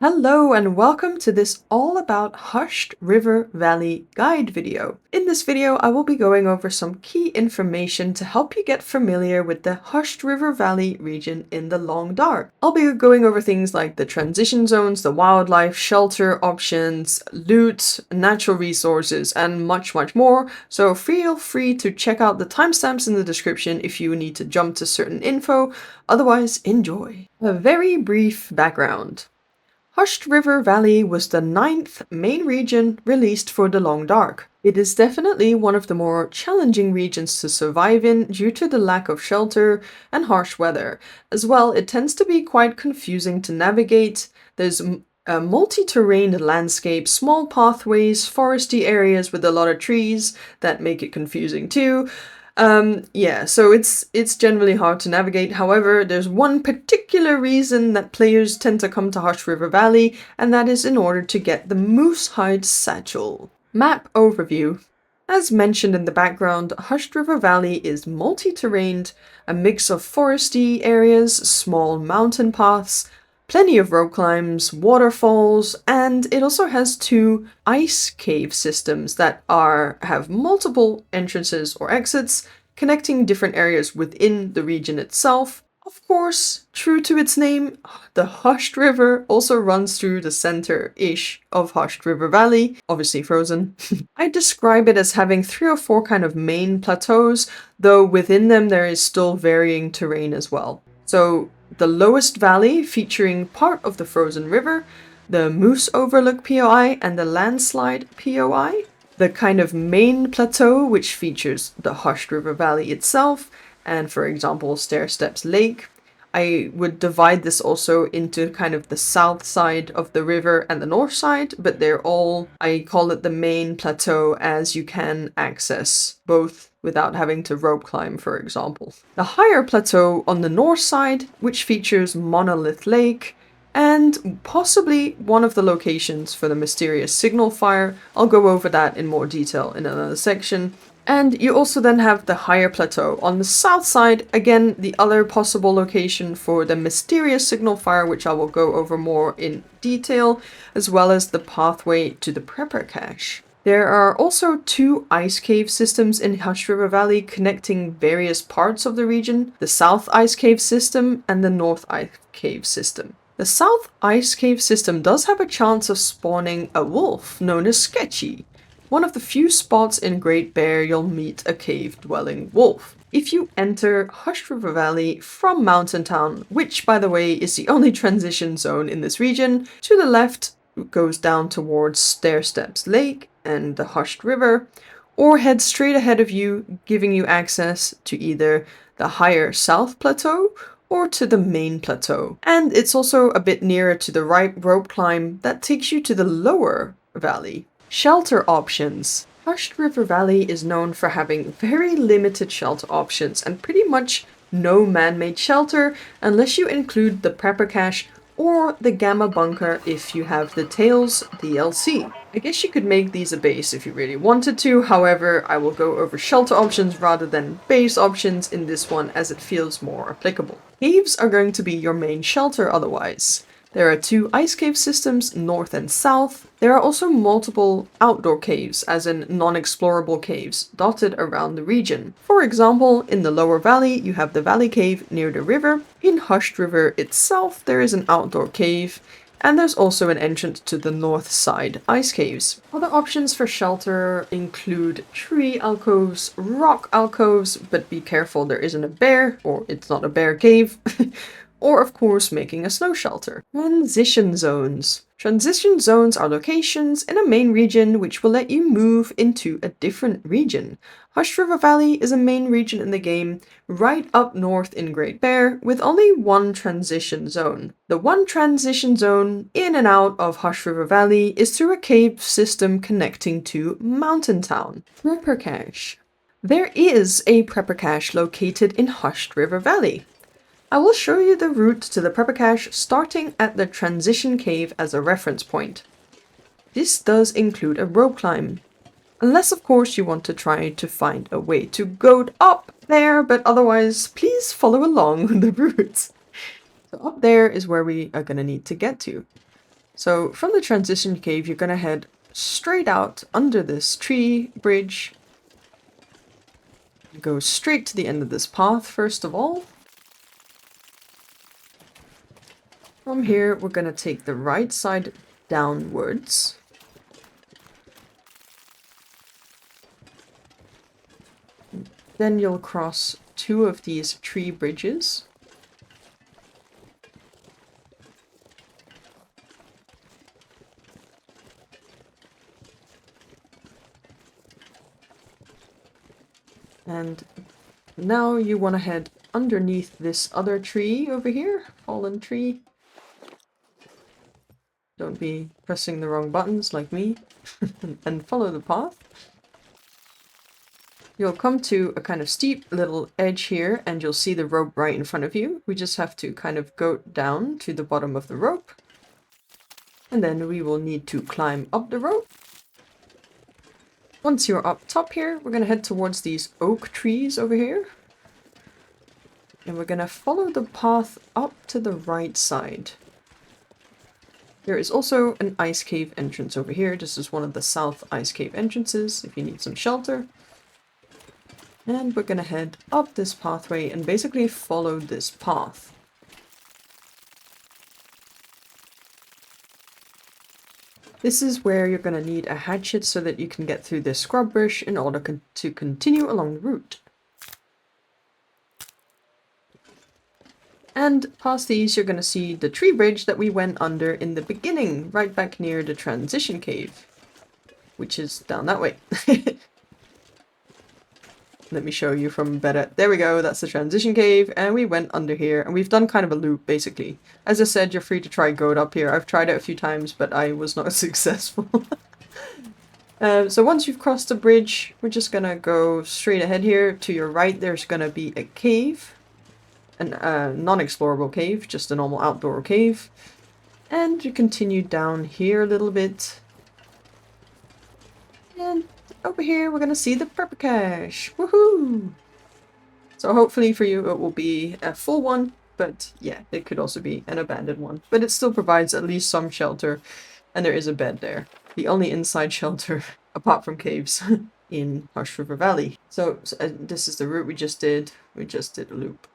Hello and welcome to this all about Hushed River Valley guide video. In this video, I will be going over some key information to help you get familiar with the Hushed River Valley region in the Long Dark. I'll be going over things like the transition zones, the wildlife, shelter options, loot, natural resources, and much more. So feel free to check out the timestamps in the description if you need to jump to certain info. Otherwise, enjoy. A very brief background. Hushed River Valley was the 9th main region released for the Long Dark. It is definitely one of the more challenging regions to survive in due to the lack of shelter and harsh weather. As well, it tends to be quite confusing to navigate. There's a multi-terrain landscape, small pathways, foresty areas with a lot of trees that make it confusing too. So it's generally hard to navigate. However, there's one particular reason that players tend to come to Hushed River Valley, and that is in order to get the moose hide satchel. Map overview. As mentioned in the background, Hushed River Valley is multi-terrained, a mix of foresty areas, small mountain paths, plenty of rope climbs, waterfalls, and it also has 2 ice cave systems that have multiple entrances or exits, connecting different areas within the region itself. Of course, true to its name, the Hushed River also runs through the center-ish of Hushed River Valley, obviously frozen. I describe it as having 3 or 4 kind of main plateaus, though within them there is still varying terrain as well. So the lowest valley featuring part of the frozen river, the Moose Overlook POI, and the Landslide POI. The kind of main plateau which features the Hushed River Valley itself, and for example Stairsteps Lake. I would divide this also into kind of the south side of the river and the north side, but I call it the main plateau as you can access both without having to rope climb, for example. The higher plateau on the north side, which features Monolith Lake, and possibly one of the locations for the mysterious signal fire. I'll go over that in more detail in another section. And you also then have the higher plateau on the south side, again the other possible location for the mysterious signal fire, which I will go over more in detail, as well as the pathway to the prepper cache. There are also 2 ice cave systems in Hushed River Valley connecting various parts of the region, the South Ice Cave System and the North Ice Cave System. The South Ice Cave System does have a chance of spawning a wolf known as Sketchy. One of the few spots in Great Bear you'll meet a cave-dwelling wolf. If you enter Hushed River Valley from Mountain Town, which by the way is the only transition zone in this region, to the left goes down towards Stairsteps Lake and the Hushed River, or head straight ahead of you, giving you access to either the higher South Plateau or to the main plateau. And it's also a bit nearer to the right rope climb that takes you to the lower valley. Shelter options. Hushed River Valley is known for having very limited shelter options and pretty much no man-made shelter unless you include the prepper cache or the Gamma Bunker if you have the Tails DLC. I guess you could make these a base if you really wanted to, however, I will go over shelter options rather than base options in this one as it feels more applicable. Caves are going to be your main shelter otherwise. There are 2 ice cave systems, north and south. There are also multiple outdoor caves, as in non-explorable caves, dotted around the region. For example, in the lower valley, you have the Valley Cave near the river. In Hushed River itself, there is an outdoor cave, and there's also an entrance to the north side ice caves. Other options for shelter include tree alcoves, rock alcoves, but be careful there isn't a bear, or it's not a bear cave. Or of course making a snow shelter. Transition zones. Transition zones are locations in a main region which will let you move into a different region. Hushed River Valley is a main region in the game, right up north in Great Bear, with only 1 transition zone. The 1 transition zone in and out of Hushed River Valley is through a cave system connecting to Mountain Town. Prepper cache. There is a prepper cache located in Hushed River Valley. I will show you the route to the prepper cache starting at the transition cave as a reference point. This does include a rope climb, unless of course you want to try to find a way to go up there, but otherwise please follow along the route. So up there is where we are going to need to get to. So from the transition cave, you're going to head straight out under this tree bridge. Go straight to the end of this path, first of all. From here, we're going to take the right side downwards. Then you'll cross two of these tree bridges. And now you want to head underneath this other tree over here, fallen tree. Don't be pressing the wrong buttons like me. And follow the path. You'll come to a kind of steep little edge here and you'll see the rope right in front of you. We just have to kind of go down to the bottom of the rope. And then we will need to climb up the rope. Once you're up top here, we're going to head towards these oak trees over here. And we're going to follow the path up to the right side. There is also an ice cave entrance over here. This is one of the south ice cave entrances if you need some shelter. And we're going to head up this pathway and basically follow this path. This is where you're going to need a hatchet so that you can get through this scrub bush in order to continue along the route. And past these, you're going to see the tree bridge that we went under in the beginning, right back near the transition cave, which is down that way. Let me show you from better. There we go, that's the transition cave, and we went under here, and we've done kind of a loop, basically. As I said, you're free to try goat up here. I've tried it a few times, but I was not successful. So once you've crossed the bridge, we're just gonna go straight ahead here. To your right, there's gonna be a cave. A non-explorable cave, just a normal outdoor cave. And you continue down here a little bit. And over here, we're going to see the purple cache. Woohoo! So hopefully for you, it will be a full one. But yeah, it could also be an abandoned one. But it still provides at least some shelter. And there is a bed there. The only inside shelter, apart from caves, in Hushed River Valley. So this is the route we just did. We just did a loop.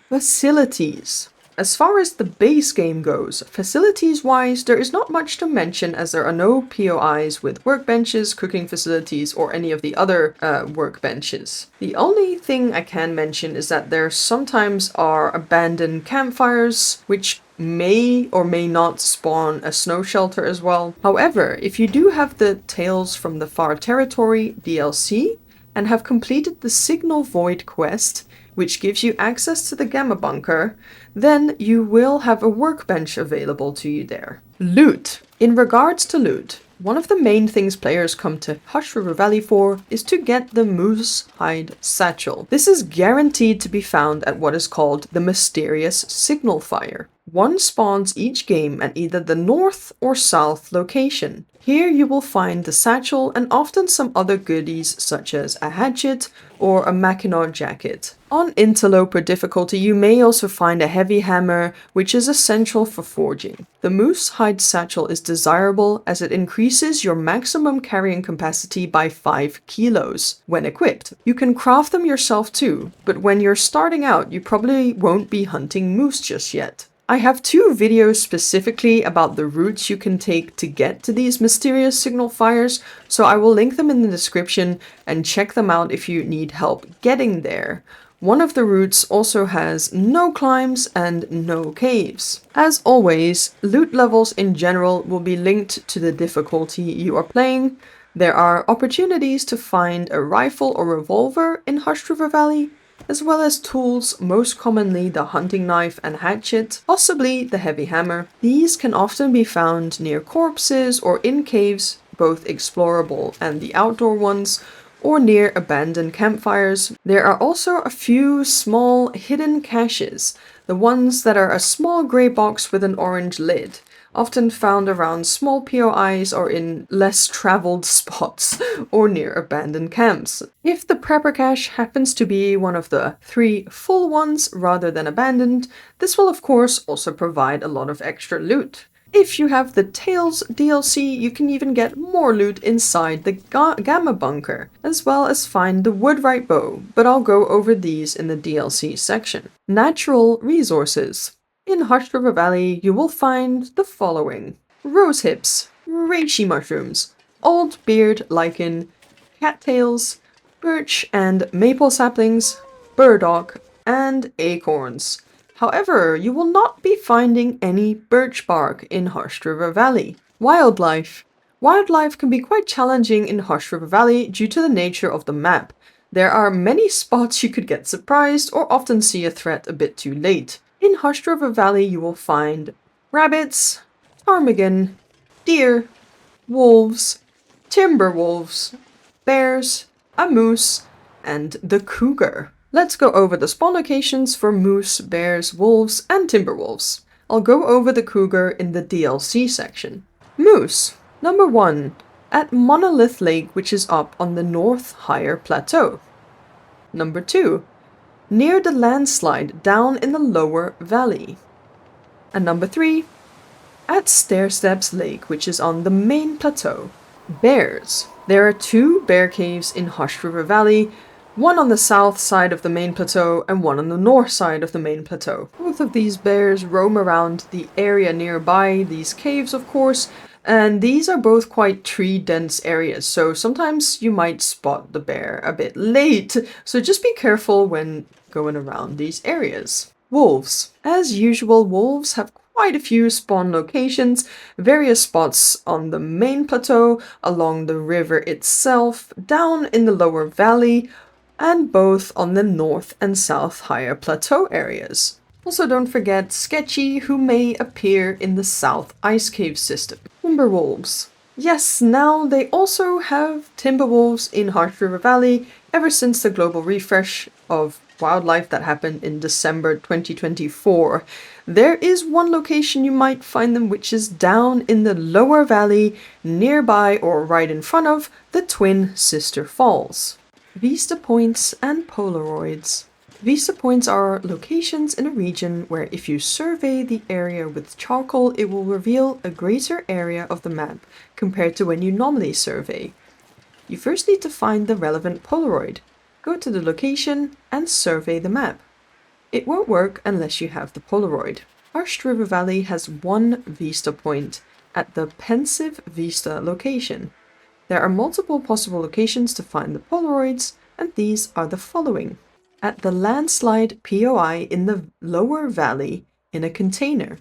Facilities. As far as the base game goes, facilities-wise, there is not much to mention as there are no POIs with workbenches, cooking facilities, or any of the other workbenches. The only thing I can mention is that there sometimes are abandoned campfires, which may or may not spawn a snow shelter as well. However, if you do have the Tales from the Far Territory DLC and have completed the Signal Void quest, which gives you access to the Gamma Bunker, then you will have a workbench available to you there. Loot. In regards to loot, one of the main things players come to Hushed River Valley for is to get the Moose Hide Satchel. This is guaranteed to be found at what is called the Mysterious Signal Fire. One spawns each game at either the north or south location. Here you will find the satchel and often some other goodies such as a hatchet or a Mackinac jacket. On Interloper difficulty you may also find a heavy hammer, which is essential for forging. The Moose Hide Satchel is desirable as it increases your maximum carrying capacity by 5 kilos when equipped. You can craft them yourself too, but when you're starting out you probably won't be hunting moose just yet. I have 2 videos specifically about the routes you can take to get to these mysterious signal fires, so I will link them in the description and check them out if you need help getting there. One of the routes also has no climbs and no caves. As always, loot levels in general will be linked to the difficulty you are playing. There are opportunities to find a rifle or revolver in Hushed River Valley, as well as tools, most commonly the hunting knife and hatchet, possibly the heavy hammer. These can often be found near corpses or in caves, both explorable and the outdoor ones, or near abandoned campfires. There are also a few small hidden caches, the ones that are a small grey box with an orange lid. often found around small POIs or in less traveled spots or near abandoned camps. If the prepper cache happens to be one of the 3 full ones rather than abandoned, this will of course also provide a lot of extra loot. If you have the Tails DLC, you can even get more loot inside the Gamma Bunker, as well as find the Woodwright Bow, but I'll go over these in the DLC section. Natural resources. In Hushed River Valley, you will find the following: rose hips, reishi mushrooms, old beard lichen, cattails, birch and maple saplings, burdock, and acorns. However, you will not be finding any birch bark in Hushed River Valley. Wildlife. Wildlife can be quite challenging in Hushed River Valley due to the nature of the map. There are many spots you could get surprised or often see a threat a bit too late. In Hushed River Valley you will find rabbits, ptarmigan, deer, wolves, timberwolves, bears, a moose, and the cougar. Let's go over the spawn locations for moose, bears, wolves, and timberwolves. I'll go over the cougar in the DLC section. Moose. Number 1. At Monolith Lake, which is up on the North Higher Plateau. Number 2. Near the landslide down in the Lower Valley. And number 3. At Stairsteps Lake, which is on the main plateau. Bears. There are 2 bear caves in Hushed River Valley, one on the south side of the main plateau and one on the north side of the main plateau. Both of these bears roam around the area nearby these caves, of course, and these are both quite tree-dense areas, so sometimes you might spot the bear a bit late, so just be careful when going around these areas. Wolves. As usual, wolves have quite a few spawn locations, various spots on the main plateau, along the river itself, down in the lower valley, and both on the north and south higher plateau areas. Also don't forget Sketchy, who may appear in the south ice cave system. Timberwolves. Yes, now they also have timberwolves in Hushed River Valley ever since the global refresh of wildlife that happened in December 2024. There is one location you might find them, which is down in the lower valley, nearby or right in front of the Twin Sister Falls. Vista points and Polaroids. Vista points are locations in a region where if you survey the area with charcoal, it will reveal a greater area of the map compared to when you normally survey. You first need to find the relevant Polaroid, go to the location, and survey the map. It won't work unless you have the Polaroid. Hushed River Valley has one Vista point at the Pensive Vista location. There are multiple possible locations to find the Polaroids, and these are the following. At the landslide POI in the lower valley in a container.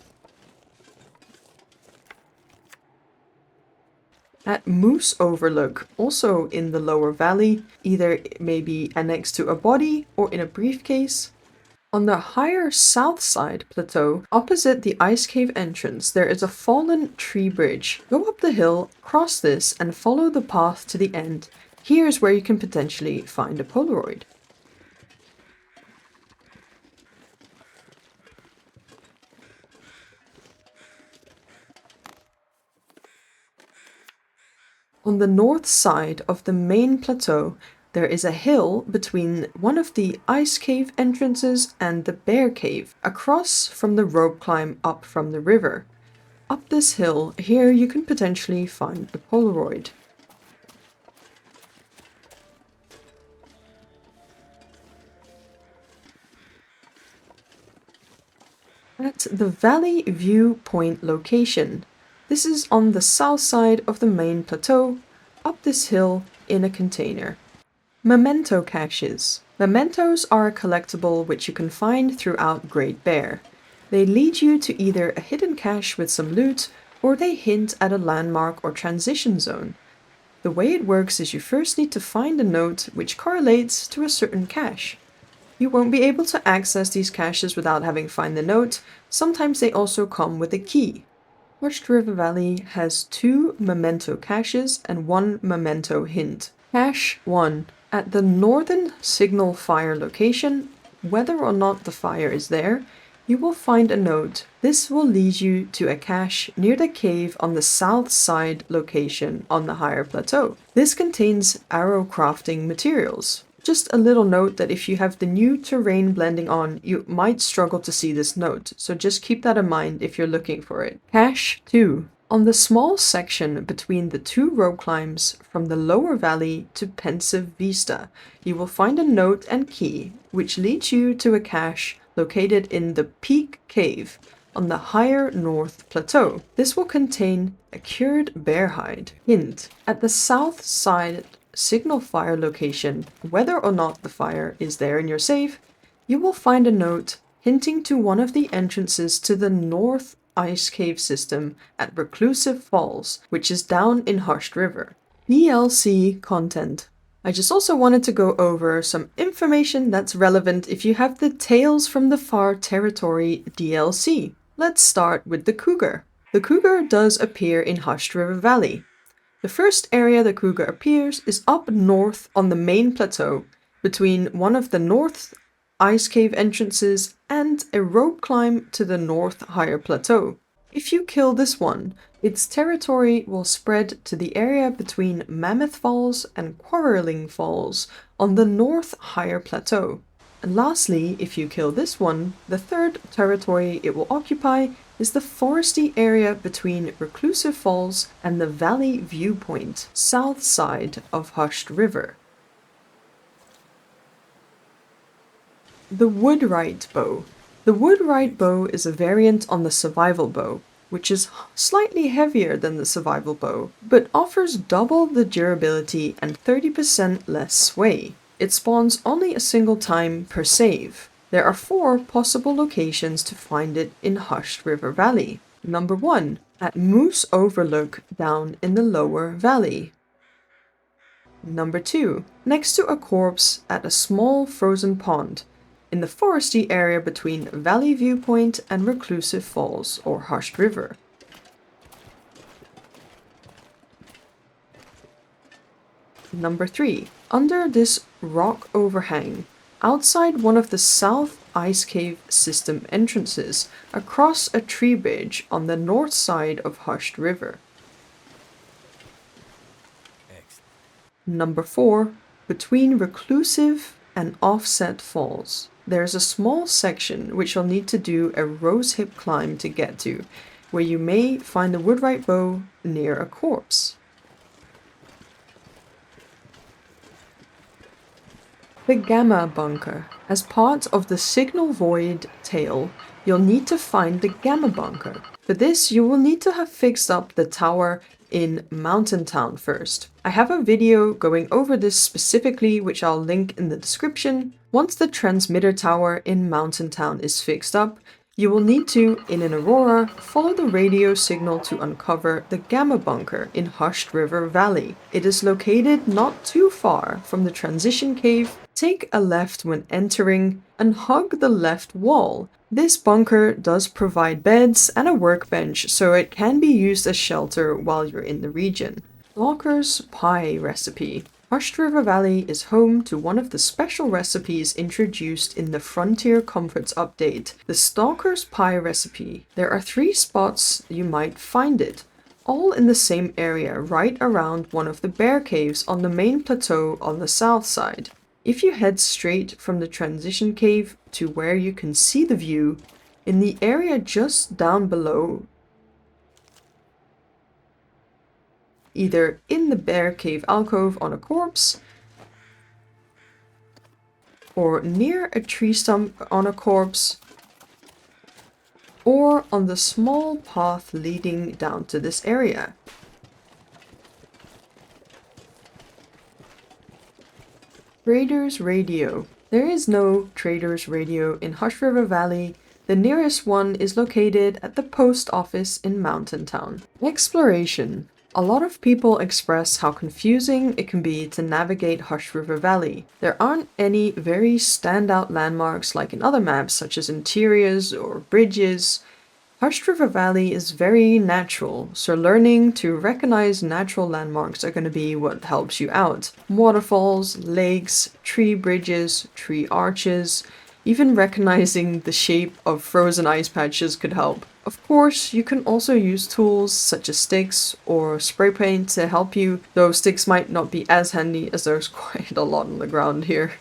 At Moose Overlook, also in the lower valley, either maybe annexed to a body or in a briefcase. On the higher south side plateau, opposite the ice cave entrance, there is a fallen tree bridge. Go up the hill, cross this, and follow the path to the end. Here's where you can potentially find a Polaroid. On the north side of the main plateau, there is a hill between one of the ice cave entrances and the bear cave, across from the rope climb up from the river. Up this hill, here you can potentially find the Polaroid. At the Valley View Point location, this is on the south side of the main plateau, up this hill in a container. Memento caches. Mementos are a collectible which you can find throughout Great Bear. They lead you to either a hidden cache with some loot, or they hint at a landmark or transition zone. The way it works is you first need to find a note which correlates to a certain cache. You won't be able to access these caches without having found the note. Sometimes they also come with a key. Hushed River Valley has 2 memento caches and 1 memento hint. Cache 1. At the northern signal fire location, whether or not the fire is there, you will find a note. This will lead you to a cache near the cave on the south side location on the higher plateau. This contains arrow crafting materials. Just a little note that if you have the new terrain blending on, you might struggle to see this note, so just keep that in mind if you're looking for it. Cache 2. On the small section between the two rope climbs from the lower valley to Pensive Vista, you will find a note and key, which leads you to a cache located in the Peak Cave on the higher north plateau. This will contain a cured bear hide. Hint: at the south side signal fire location, whether or not the fire is there in your safe, you will find a note hinting to one of the entrances to the north ice cave system at Reclusive Falls, which is down in Hushed River. DLC content. I just also wanted to go over some information that's relevant if you have the Tales from the Far Territory DLC. Let's start with the Cougar. The Cougar does appear in Hushed River Valley. The first area the Cougar appears is up north on the main plateau, between one of the north ice cave entrances and a rope climb to the north higher plateau. If you kill this one, its territory will spread to the area between Mammoth Falls and Quarreling Falls on the north higher plateau. And lastly, if you kill this one, the third territory it will occupy is the foresty area between Reclusive Falls and the Valley Viewpoint, south side of Hushed River. The Woodwright Bow. The Woodwright Bow is a variant on the Survival Bow, which is slightly heavier than the Survival Bow, but offers double the durability and 30% less sway. It spawns only a single time per save. There are 4 possible locations to find it in Hushed River Valley. Number 1, at Moose Overlook down in the lower valley. Number 2, next to a corpse at a small frozen pond, in the foresty area between Valley Viewpoint and Reclusive Falls or Hushed River. Number 3, under this rock overhang, outside one of the south ice cave system entrances, across a tree bridge on the north side of Hushed River. Number 4, between Reclusive and Offset Falls. There's a small section which you'll need to do a rosehip climb to get to, where you may find the Woodwright Bow near a corpse. The Gamma Bunker. As part of the Signal Void tale, you'll need to find the Gamma Bunker. For this, you will need to have fixed up the tower in Mountain Town first. I have a video going over this specifically, which I'll link in the description. Once the transmitter tower in Mountain Town is fixed up, you will need to, in an Aurora, follow the radio signal to uncover the Gamma Bunker in Hushed River Valley. It is located not too far from the transition cave. Take a left when entering and hug the left wall. This bunker does provide beds and a workbench, so it can be used as shelter while you're in the region. Stalker's Pie Recipe. Hushed River Valley is home to one of the special recipes introduced in the Frontier Comforts update, the Stalker's Pie Recipe. There are 3 spots you might find it, all in the same area right around one of the bear caves on the main plateau on the south side. If you head straight from the transition cave to where you can see the view, in the area just down below, either in the bear cave alcove on a corpse, or near a tree stump on a corpse, or on the small path leading down to this area. Trader's Radio. There is no Trader's Radio in Hushed River Valley. The nearest one is located at the post office in Mountain Town. Exploration. A lot of people express how confusing it can be to navigate Hushed River Valley. There aren't any very standout landmarks like in other maps such as interiors or bridges. Hushed River Valley is very natural, so learning to recognize natural landmarks are going to be what helps you out. Waterfalls, lakes, tree bridges, tree arches. Even recognizing the shape of frozen ice patches could help. Of course, you can also use tools such as sticks or spray paint to help you, though sticks might not be as handy as there's quite a lot on the ground here.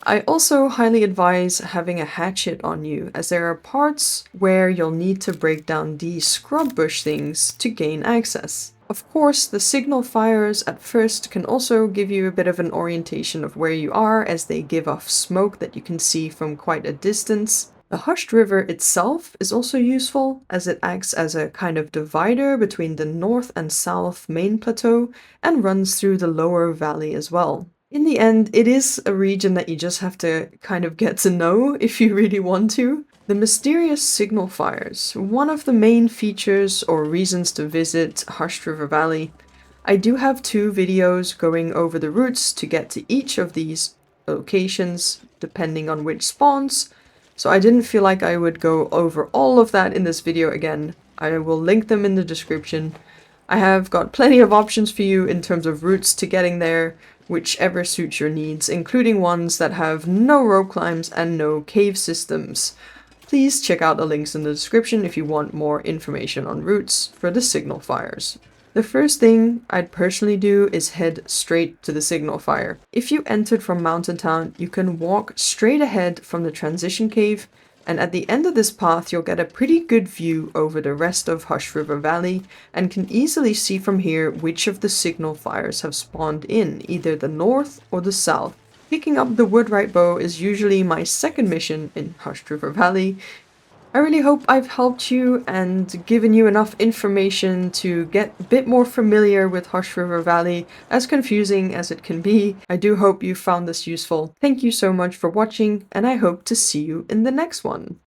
I also highly advise having a hatchet on you, as there are parts where you'll need to break down these scrub bush things to gain access. Of course, the signal fires at first can also give you a bit of an orientation of where you are, as they give off smoke that you can see from quite a distance. The hushed river itself is also useful, as it acts as a kind of divider between the north and south main plateau and runs through the lower valley as well. In the end, it is a region that you just have to kind of get to know if you really want to. The mysterious signal fires, one of the main features or reasons to visit Hushed River Valley. I do have 2 videos going over the routes to get to each of these locations, depending on which spawns, so I didn't feel like I would go over all of that in this video again. I will link them in the description. I have got plenty of options for you in terms of routes to getting there, whichever suits your needs, including ones that have no rope climbs and no cave systems. Please check out the links in the description if you want more information on routes for the signal fires. The first thing I'd personally do is head straight to the signal fire. If you entered from Mountain Town, you can walk straight ahead from the transition cave, and at the end of this path you'll get a pretty good view over the rest of Hushed River Valley and can easily see from here which of the signal fires have spawned in either the north or the south. Picking up the Woodwright Bow is usually my second mission in Hushed River Valley. I really hope I've helped you and given you enough information to get a bit more familiar with Hushed River Valley, as confusing as it can be. I do hope you found this useful. Thank you so much for watching, and I hope to see you in the next one.